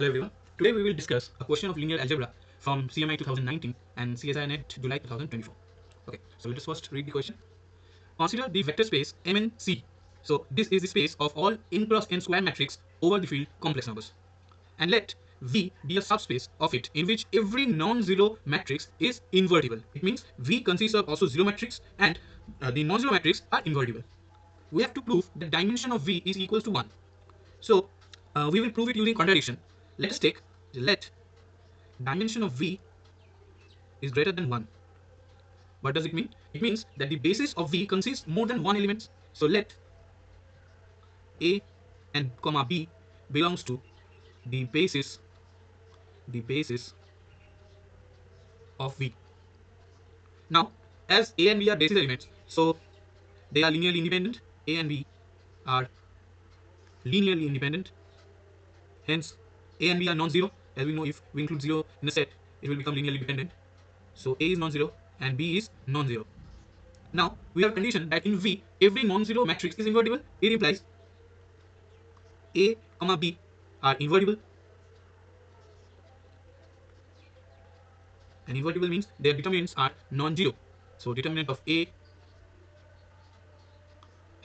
Hello everyone. Today we will discuss a question of linear algebra from CMI 2019 and CSIR net July 2024. Okay, so let us first read the question. Consider the vector space MNC. So this is the space of all n cross n square matrix over the field complex numbers. And let V be a subspace of it in which every non-zero matrix is invertible. It means V consists of also zero matrix and the non-zero matrix are invertible. We have to prove the dimension of V is equal to 1. So we will prove it using contradiction. Let us take let dimension of V is greater than 1. What does it mean? It means that the basis of V consists more than one element. So let A and comma B belongs to the basis of V. Now, as A and B are basis elements, so they are linearly independent. A and B are linearly independent. Hence, A and B are non-zero. As we know, if we include 0 in a set, it will become linearly dependent. So A is non-zero and B is non-zero. Now, we have condition that in V, every non-zero matrix is invertible. It implies A, comma B are invertible. And invertible means their determinants are non-zero. So determinant of A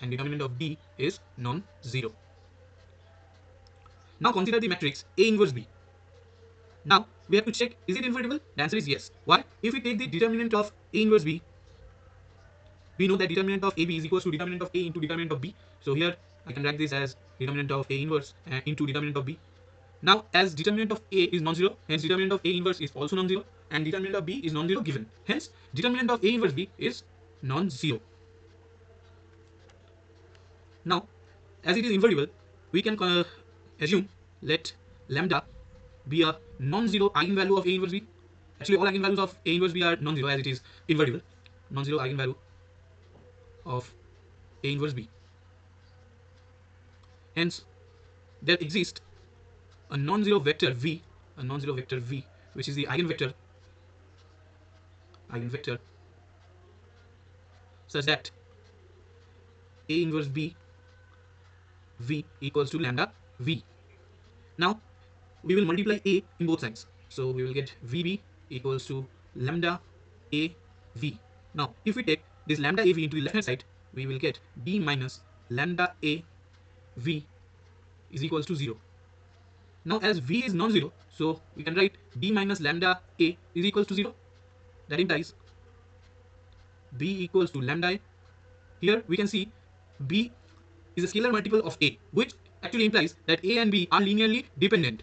and determinant of B is non-zero. Now consider the matrix A inverse B. Now we have to check, is it invertible? The answer is yes. Why? If we take the determinant of A inverse B, we know that determinant of AB is equals to determinant of A into determinant of B. So here I can write this as determinant of A inverse into determinant of B. Now as determinant of A is non-zero, hence determinant of A inverse is also non-zero, and determinant of B is non-zero given. Hence determinant of A inverse B is non-zero. Now as it is invertible, we can assume let lambda be a non-zero eigenvalue of A inverse B. Actually all eigenvalues of A inverse B are non-zero as it is invertible. Non-zero eigenvalue of A inverse B. Hence there exists a non-zero vector V, which is the eigenvector such that A inverse B V equals to lambda V. Now we will multiply A in both sides. So we will get VB equals to lambda AV. Now if we take this lambda AV into the left hand side, we will get B minus lambda AV is equals to 0. Now as V is non-zero, so we can write B minus lambda A is equals to 0. That implies B equals to lambda A. Here we can see B is a scalar multiple of A, which actually implies that A and B are linearly dependent.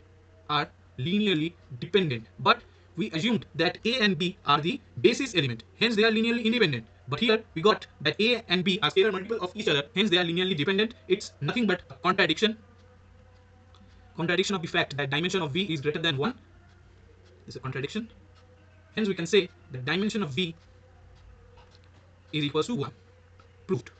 But we assumed that A and B are the basis element, hence they are linearly independent. But here we got that A and B are scalar multiple of each other, hence they are linearly dependent. It's nothing but a contradiction of the fact that dimension of V is greater than 1. This is a contradiction. Hence we can say the dimension of V is equals to 1. Proved.